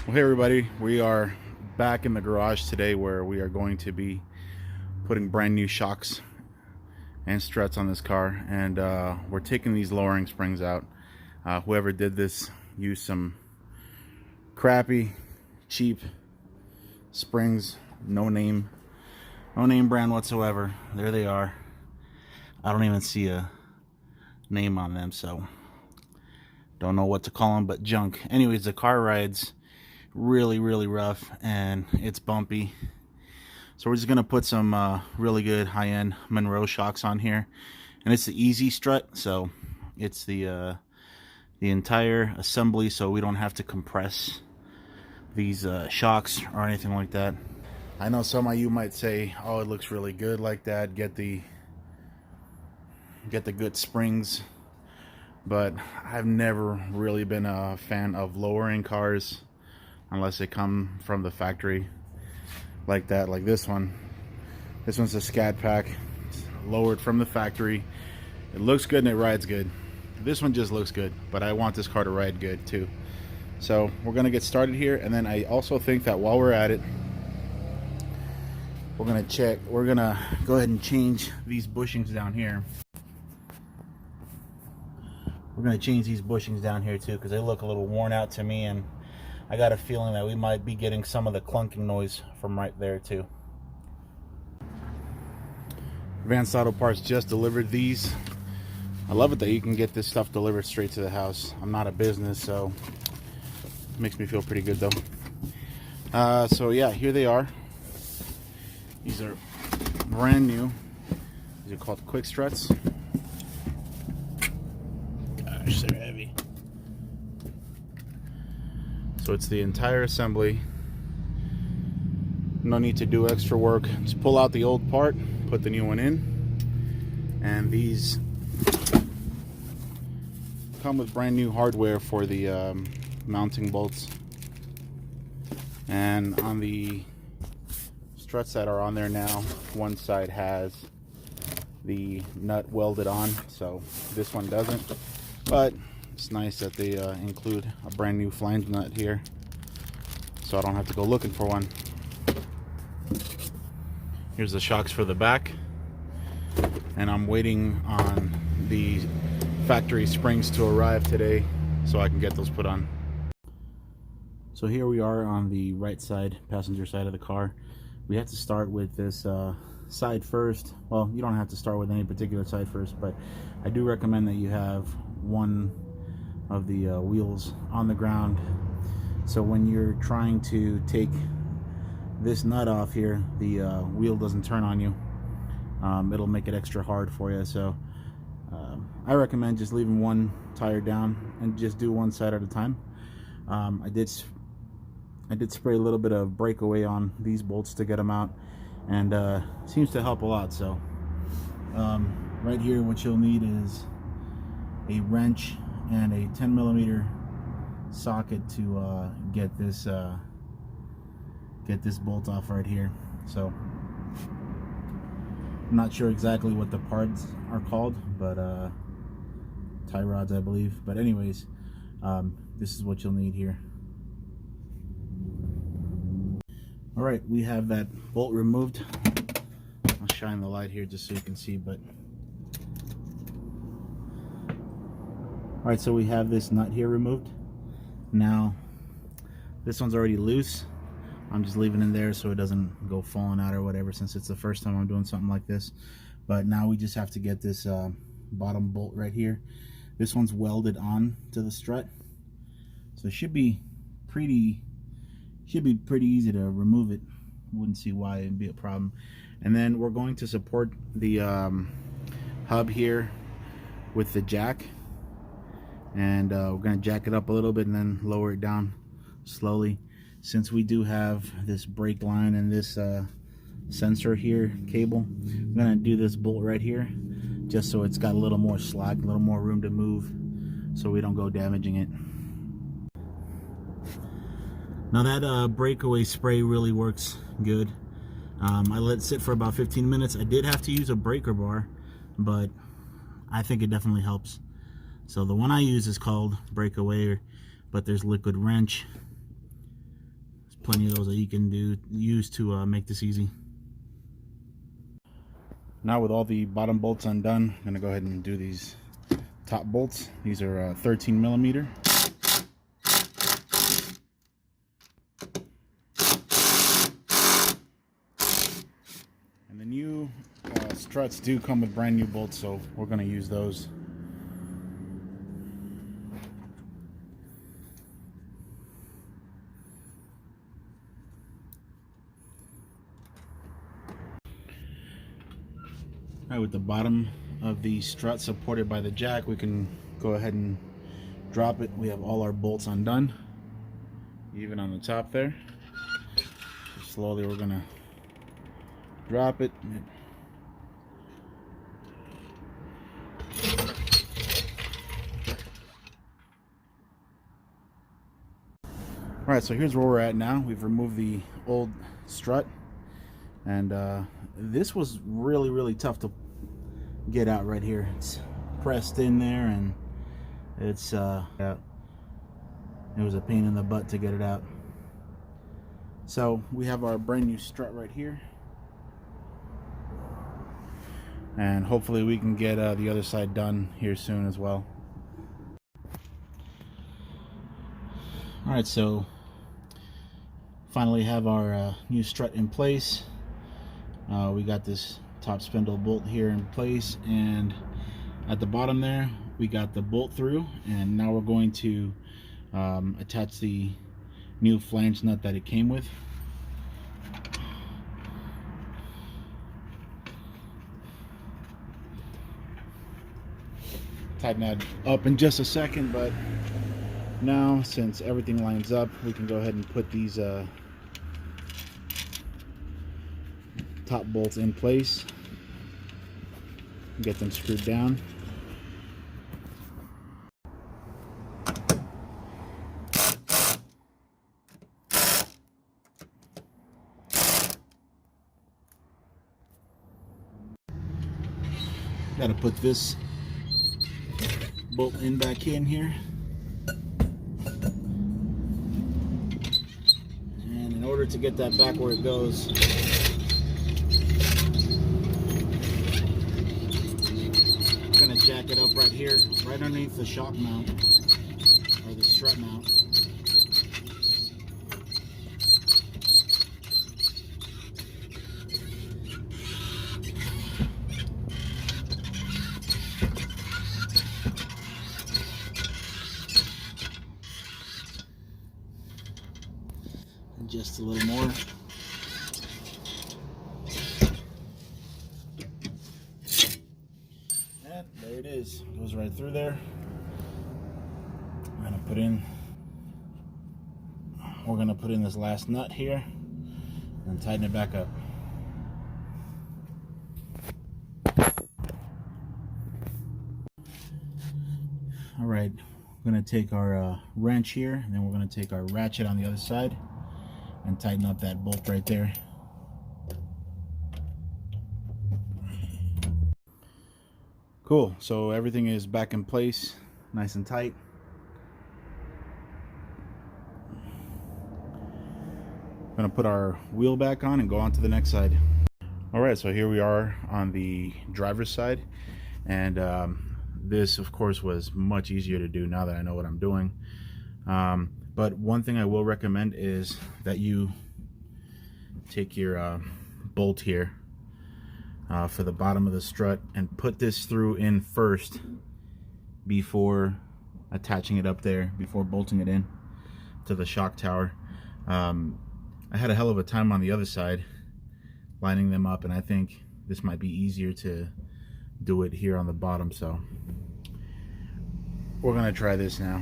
Well, hey everybody, we are back in the garage today where we are going to be putting brand new shocks and struts on this car, and we're taking these lowering springs out. Whoever did this used some crappy, cheap springs, no name brand whatsoever. There they are. I don't even see a name on them, so don't know what to call them, but junk. Anyways, the car rides really rough and it's bumpy, so we're just gonna put some really good high-end Monroe shocks on here, and it's the easy strut, so it's the entire assembly, so we don't have to compress these shocks or anything like that. I know some of you might say, oh, it looks really good like that, get the good springs, but I've never really been a fan of lowering cars unless they come from the factory like that. Like this one. This one's a Scat Pack. It's lowered from the factory. It looks good and it rides good. This one just looks good, but I want this car to ride good too. So we're gonna get started here, and then I also think that while we're at it, we're gonna go ahead and change these bushings down here. We're gonna change these bushings down here too, because they look a little worn out to me, and I got a feeling that we might be getting some of the clunking noise from right there too. Advanced Auto Parts just delivered these. I love it that you can get this stuff delivered straight to the house. I'm not a business, so it makes me feel pretty good though. So yeah, here they are. These are brand new. These are called Quick Struts. Gosh, they're heavy. So it's the entire assembly. No need to do extra work. Just pull out the old part, put the new one in, and these come with brand new hardware for the mounting bolts. And on the struts that are on there now, one side has the nut welded on, so this one doesn't, but it's nice that they include a brand new flange nut here, so I don't have to go looking for one. Here's the shocks for the back, and I'm waiting on the factory springs to arrive today so I can get those put on. So here we are on the right side, passenger side of the car. We have to start with this side first. Well, you don't have to start with any particular side first, but I do recommend that you have one of the wheels on the ground, so when you're trying to take this nut off here, the wheel doesn't turn on you. It'll make it extra hard for you, so I recommend just leaving one tire down and just do one side at a time. I did spray a little bit of breakaway on these bolts to get them out, and seems to help a lot. So right here, what you'll need is a wrench and a 10mm socket to get this bolt off right here. So I'm not sure exactly what the parts are called, but tie rods, I believe. But anyways, this is what you'll need here. All right, we have that bolt removed. I'll shine the light here just so you can see, but all right, so we have this nut here removed. Now this one's already loose. I'm just leaving it there so it doesn't go falling out or whatever, since it's the first time I'm doing something like this. But now we just have to get this bottom bolt right here. This one's welded on to the strut, so it should be pretty easy to remove it. Wouldn't see why it'd be a problem. And then we're going to support the hub here with the jack, and we're going to jack it up a little bit and then lower it down slowly. Since we do have this brake line and this sensor here cable, I'm going to do this bolt right here just so it's got a little more slack, a little more room to move, so we don't go damaging it. Now that breakaway spray really works good. I let it sit for about 15 minutes. I did have to use a breaker bar, but I think it definitely helps. So the one I use is called Breakaway, but there's liquid wrench, plenty of those that you can use to make this easy. Now with all the bottom bolts undone, I'm gonna go ahead and do these top bolts. These are 13 millimeter. And the new struts do come with brand new bolts, so we're gonna use those. Alright, with the bottom of the strut supported by the jack, we can go ahead and drop it. We have all our bolts undone, even on the top there. So slowly we're gonna drop it. Alright, so here's where we're at now. We've removed the old strut, and this was really tough to get out right here. It's pressed in there, and it's it was a pain in the butt to get it out. So we have our brand new strut right here, and hopefully we can get the other side done here soon as well. All right, so finally have our new strut in place. We got this top spindle bolt here in place, and at the bottom there we got the bolt through, and now we're going to attach the new flange nut that it came with. Tighten that up in just a second, but now since everything lines up, we can go ahead and put these top bolts in place, get them screwed down. Got to put this bolt in back in here, and in order to get that back where it goes, jack it up right here, right underneath the shock mount, or the strut mount. And just a little more. There it is. Goes right through there. We're gonna put in this last nut here and tighten it back up. All right, we're gonna take our wrench here, and then we're gonna take our ratchet on the other side and tighten up that bolt right there. Cool, so everything is back in place, nice and tight. I'm gonna put our wheel back on and go on to the next side. All right, so here we are on the driver's side, and this of course was much easier to do now that I know what I'm doing. But one thing I will recommend is that you take your bolt here for the bottom of the strut and put this through in first before attaching it up there, before bolting it in to the shock tower. I had a hell of a time on the other side lining them up, and I think this might be easier to do it here on the bottom, so we're gonna try this now.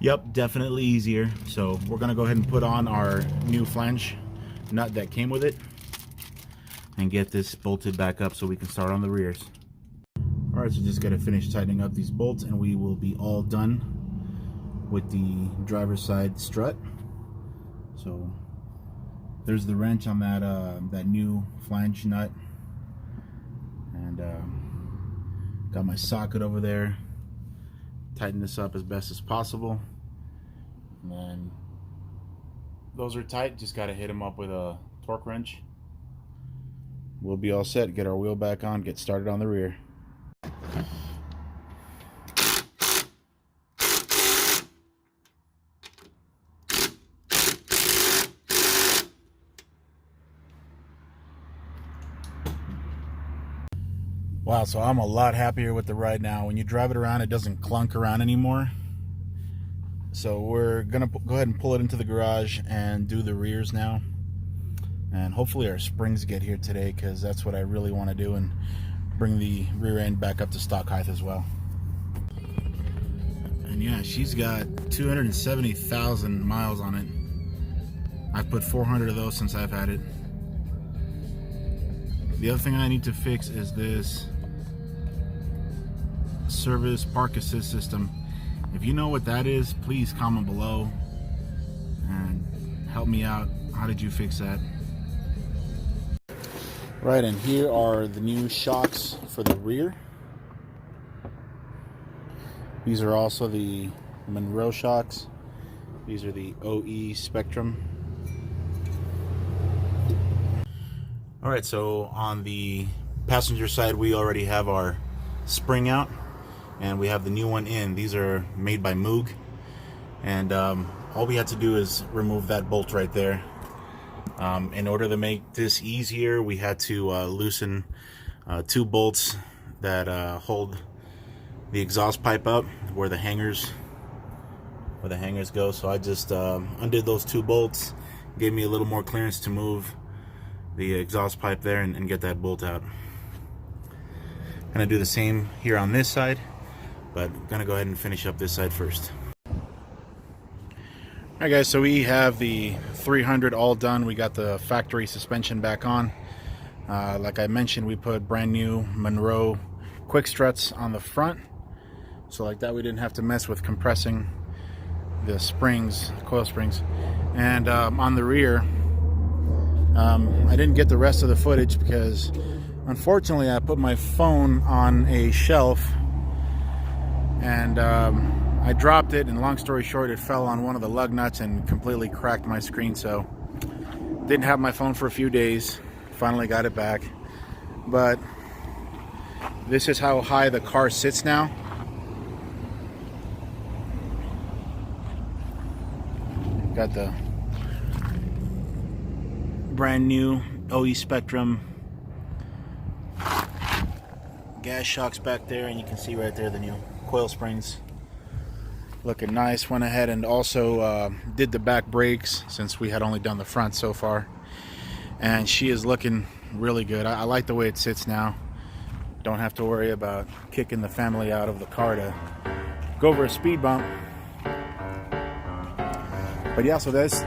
Yep, definitely easier. So we're gonna go ahead and put on our new flange nut that came with it and get this bolted back up so we can start on the rears. All right, so just gotta finish tightening up these bolts and we will be all done with the driver's side strut. So there's the wrench on that that new flange nut, and got my socket over there. Tighten this up as best as possible, and then those are tight. Just got to hit them up with a torque wrench. We'll be all set. Get our wheel back on, get started on the rear. Wow, so I'm a lot happier with the ride now. When you drive it around, it doesn't clunk around anymore. So we're gonna go ahead and pull it into the garage and do the rears now. And hopefully our springs get here today, because that's what I really want to do, and bring the rear end back up to stock height as well. And yeah, she's got 270,000 miles on it. I've put 400 of those since I've had it. The other thing I need to fix is this service park assist system. If you know what that is, please comment below and help me out. How did you fix that? Right, and here are the new shocks for the rear. These are also the Monroe shocks. These are the OE Spectrum. Alright, so on the passenger side, we already have our spring out, and we have the new one in. These are made by Moog, and all we had to do is remove that bolt right there. In order to make this easier, we had to loosen 2 bolts that hold the exhaust pipe up where the hangers go. So I just undid those 2 bolts, gave me a little more clearance to move the exhaust pipe there and get that bolt out. Gonna do the same here on this side, but I'm gonna go ahead and finish up this side first. Alright guys, so we have the 300 all done. We got the factory suspension back on. Like I mentioned, we put brand new Monroe Quick Struts on the front, so like that we didn't have to mess with compressing the springs, coil springs. And on the rear, I didn't get the rest of the footage because unfortunately I put my phone on a shelf and I dropped it, and long story short, it fell on one of the lug nuts and completely cracked my screen. So didn't have my phone for a few days. Finally got it back. But this is how high the car sits now. Got the brand new OE Spectrum gas shocks back there, and you can see right there the new coil springs. Looking nice. Went ahead and also did the back brakes, since we had only done the front so far, and she is looking really good. I like the way it sits now. Don't have to worry about kicking the family out of the car to go over a speed bump. But yeah, so this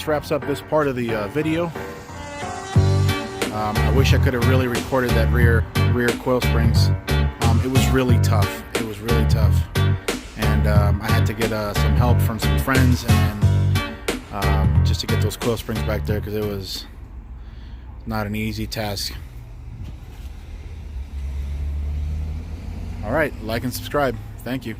wraps up this part of the video. I wish I could have really recorded that rear coil springs. It was really tough. It was really tough. And I had to get some help from some friends, and just to get those coil springs back there, because it was not an easy task. All right, like and subscribe. Thank you.